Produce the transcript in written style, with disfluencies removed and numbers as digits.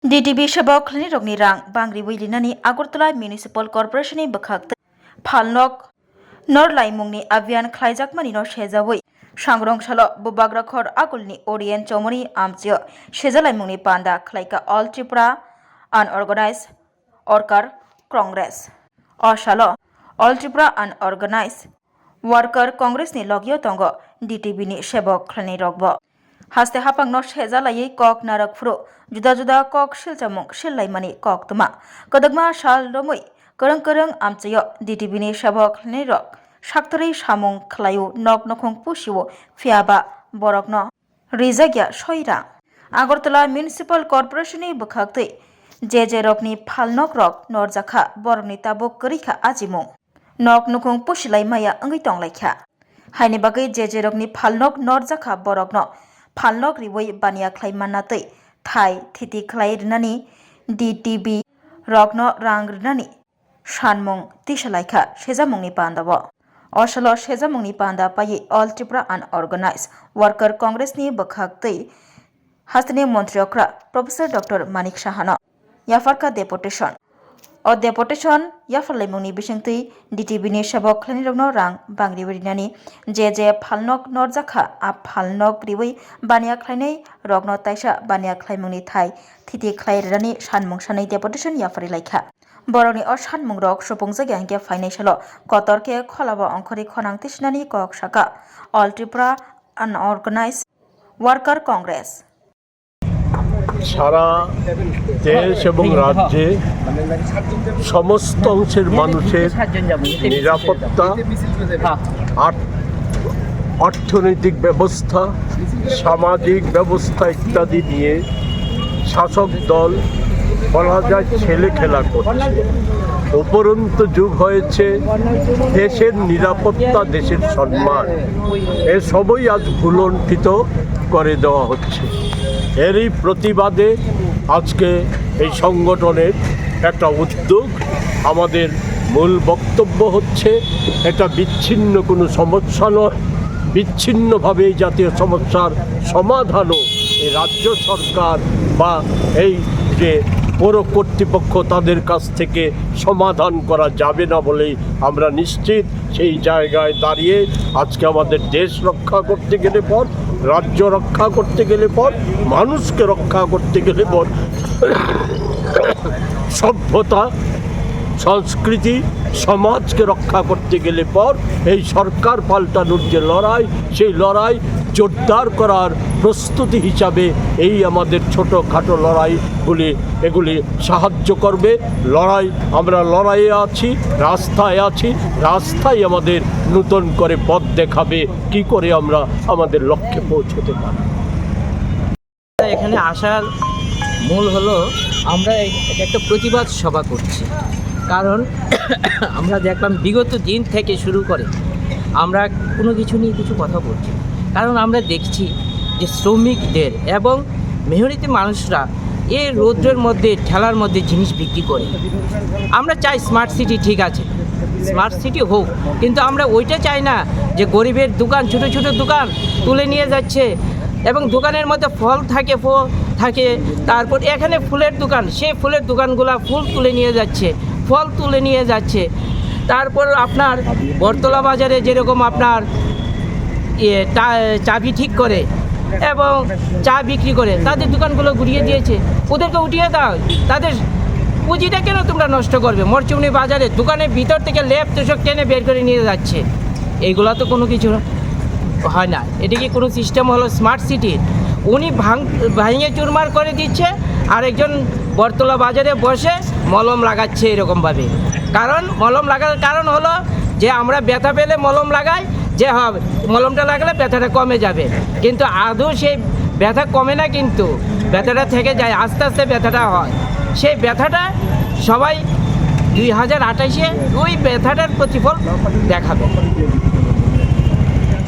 DTB Shabok Rogni Rang Bangri Wilinani Agortala Municipal Corporation Bakak Phalnok Norlai Mungni Avian Klaijak Manino Shezawi Shangrong Shalo Bubagrakhor Agulni Orient Chomoni Amzio Shezalai Mungni Panda Klaika All Tripura Unorganized Orkar Congress or Shalo All Tripura Unorganized Worker Congress ni Logio Tongo DTB ni Shabok Klani Rogbo Haste hapang no shezalayai kok narak fro juda kok shiljamung shillaimani kok tuma kodagma shal romoi kereng amchayo DTB ni shabok ni rok shaktari samung khlayu nok nokhong pusiwo fiaba borokno rizagya shoira Agartala Municipal Corporation ni bukhakte je rokni phalnok rok norjakha borokni tabok korikha ajimung nok nokhong pusilaimaya angai tonglaikha haini bagai je rokni phalnok norjakha borokno Phalnok riwoi bania klaimanatei thai thiti khlairnani DTB rokno rangrnani shanmung tisalaikha sejamungni pandabo osalo sejamungni panda pai All Tripura Unorganized Worker Congress ni bakhaktei hastini montriokra Professor Dr. Manik Sahano yafarka deputation o deputation yafalaimungni bisingtei DTB ni sabok khlani rokno rang bangri warinani je phalnok norjakha a phalnok riwoi bania khlainai rokno taisa bania khlaimungni thai thiti khlairani sanmung sanai deputation yafari laikha boroni o sanmung rok supungjaga hingke financial kotorke kholaba angkhori khonang tisnani kok saka All Tripura Unorganized Worker Congress সারা দেশ এবং রাজ্যে সমস্ত অংশের মানুষের নিরাপত্তা অর্থনৈতিক ব্যবস্থা সামাজিক ব্যবস্থা ইত্যাদি নিয়ে শাসক দল বলা যায় ছেলে খেলা করছে উপরন্তু যুগ হয়েছে দেশের নিরাপত্তা দেশের সম্মান এসবই আজ ভুলণ্ঠিত করে দেওয়া হচ্ছে এরই প্রতিবাদে আজকে এই সংগঠনের একটা উদ্যোগ আমাদের মূল বক্তব্য হচ্ছে এটা বিচ্ছিন্ন কোনো সমস্যা নয় বিচ্ছিন্নভাবে এই জাতীয় সমস্যার সমাধানও এই রাজ্য সরকার বা এই যে পৌর কর্তৃপক্ষ তাদের কাছ থেকে সমাধান করা যাবে না বলেই আমরা নিশ্চিত সেই জায়গায় দাঁড়িয়ে আজকে আমাদের দেশ রক্ষা করতে গেলে পর রাজ্য রক্ষা করতে গেলে পর মানুষকে রক্ষা করতে গেলে পর সভ্যতা সংস্কৃতি সমাজকে রক্ষা করতে গেলে পর এই সরকার পাল্টানোর যে লড়াই সেই লড়াই জোরদার করার প্রস্তুতি হিসাবে এই আমাদের ছোটোখাটো লড়াইগুলি এগুলি সাহায্য করবে লড়াই আমরা লড়াইয়ে আছি রাস্তায় আমাদের নতুন করে পথ দেখাবে কি করে আমরা আমাদের লক্ষ্যে পৌঁছতে পারি এখানে আসার মূল হলো আমরা একটা প্রতিবাদ সভা করছি কারণ আমরা দেখলাম বিগত দিন থেকে শুরু করে আমরা কোনো কিছু নিয়ে কিছু কথা বলছি কারণ আমরা দেখছি যে শ্রমিকদের এবং মেহনতি মানুষরা এই রৌদ্রের মধ্যে ঠেলার মধ্যে জিনিস বিক্রি করে আমরা চাই স্মার্ট সিটি ঠিক আছে স্মার্ট সিটি হোক কিন্তু আমরা ওইটা চাই না যে গরিবের দোকান ছোটো ছোটো দোকান তুলে নিয়ে যাচ্ছে এবং দোকানের মধ্যে ফল থাকে তারপর এখানে ফুলের দোকান সেই ফুলের দোকানগুলো ফুল তুলে নিয়ে যাচ্ছে ফল তুলে নিয়ে যাচ্ছে তারপর আপনার বটতলা বাজারে যেরকম আপনার চাবি ঠিক করে এবং চা বিক্রি করে তাদের দোকানগুলো ঘুরিয়ে দিয়েছে ওদেরকে উঠিয়ে দাও তাদের পুঁজিটা কেন তোমরা নষ্ট করবে মরচুমনি বাজারে দোকানের ভিতর থেকে লেপ তোষক টেনে বের করে নিয়ে যাচ্ছে এইগুলো তো কোনো কিছু হয় না এটা কি কোনো সিস্টেম হলো স্মার্ট সিটির উনি ভাঙিয়ে চুরমার করে দিচ্ছে আর একজন বটতলা বাজারে বসে মলম লাগাচ্ছে এরকমভাবে কারণ মলম লাগার কারণ হলো যে আমরা ব্যথা পেলে মলম লাগাই যে হবে মলমটা লাগালে ব্যথাটা কমে যাবে কিন্তু আদৌ সেই ব্যথা কমে না কিন্তু ব্যথাটা থেকে যায় আস্তে আস্তে ব্যথাটা হয় সেই ব্যথাটা সবাই 2028-এ ওই ব্যথাটার প্রতিফল দেখাবে